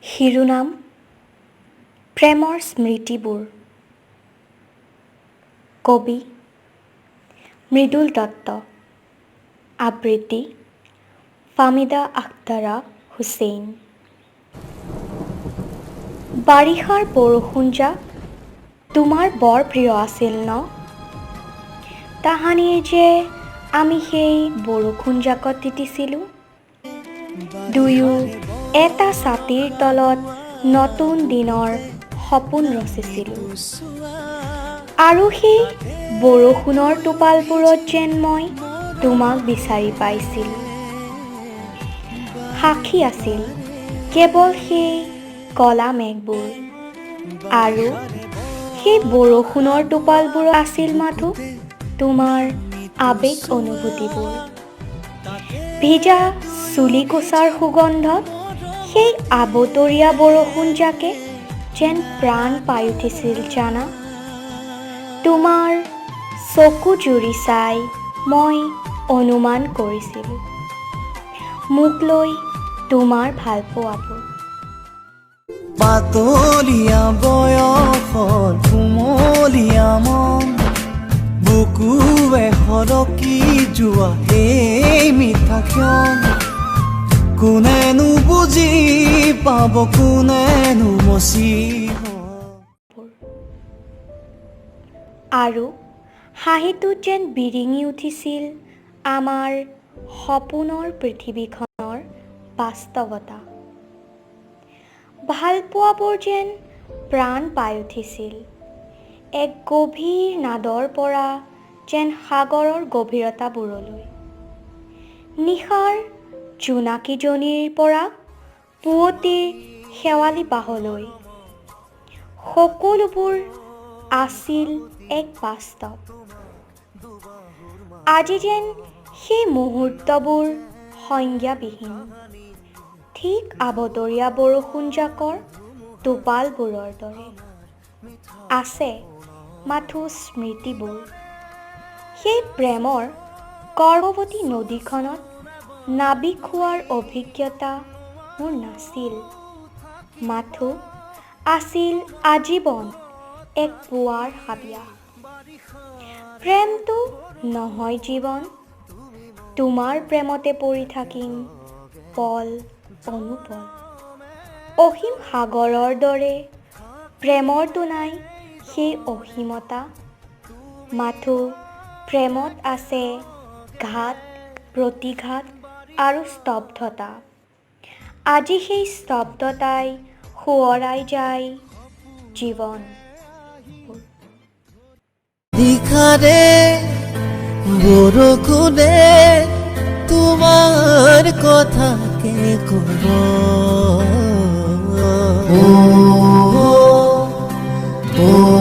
শিৰোনাম প্ৰেমৰ স্মৃতিবোৰ। কবি মৃদুল দত্ত। আবৃত্তি ফামিদা আখতাৰা হুছেইন। বাৰিষাৰ বৰষুণজাক তোমাৰ বৰ প্ৰিয় আছিল ন? তাহানিৰ যে আমি সেই বৰষুণজাকত তিতিছিলোঁ। দুয়ো এটা ছাতিৰ তলত নতুন দিনৰ সপোন ৰচিছিলোঁ। আৰু সেই বৰষুণৰ টোপালবোৰত যেন মই তোমাক বিচাৰি পাইছিলোঁ। সাক্ষী আছিল কেৱল সেই কলা মেঘবোৰ, আৰু সেই বৰষুণৰ টোপালবোৰত আছিল মাথো তোমাৰ আৱেগ অনুভূতিবোৰ। ভিজা চুলিকোছাৰ সুগন্ধত সেই আবতৰীয়া বৰষুণজাকে যেন প্ৰাণ পাই উঠিছিল জানা। তোমাৰ চকু জুৰি চাই মই অনুমান কৰিছিলোঁ মোক লৈ তোমাৰ ভালপোৱাবোৰ। পাতলীয়া বয়সৰ কুমলীয়া মন, বুকুৱে সৰকি যোৱা এই মিঠা ক্ষণ, কোনেনো বুজি পাব, কোনেনো মচিব। আৰু হাঁহিটোত যেন বিৰিঙি উঠিছিল আমাৰ সপোনৰ পৃথিৱীখনৰ বাস্তৱতা। ভালপোৱাবোৰ যেন প্ৰাণ পাই উঠিছিল এক গভীৰ নাদৰ পৰা যেন সাগৰৰ গভীৰতাবোৰলৈ। নিশাৰ জোনাকীজনীৰ পৰা পুৱতিৰ শেৱালি বাহলৈ সকলোবোৰ আছিল এক বাস্তৱ। আজি যেন সেই মুহূৰ্তবোৰ সংজ্ঞাবিহীন, ঠিক আবতৰীয়া বৰষুণজাকৰ টোপালবোৰৰ দৰে। আছে মাথো স্মৃতিবোৰ, সেই প্ৰেমৰ গৰ্ভৱতী নদীখনত নাবিক হোৱাৰ অভিজ্ঞতা মোৰ নাছিল, মাথো আছিল আজীৱন এক পুৱাৰ হাবিয়াস। প্ৰেমটো নহয় জীৱন, তোমাৰ প্ৰেমতে পৰি থাকিম পল অনুপল। অসীম সাগৰৰ দৰে প্ৰেমৰতো নাই সেই অসীমতা, মাথো প্ৰেমত আছে ঘাত প্ৰতিঘাত আৰু স্তব্ধতা। আজি সেই স্তব্ধতাই সোঁৱৰাই যায় জীৱন। নিশাৰে বৰষুণে তোমাৰ কথাকে কব, oh, oh, oh.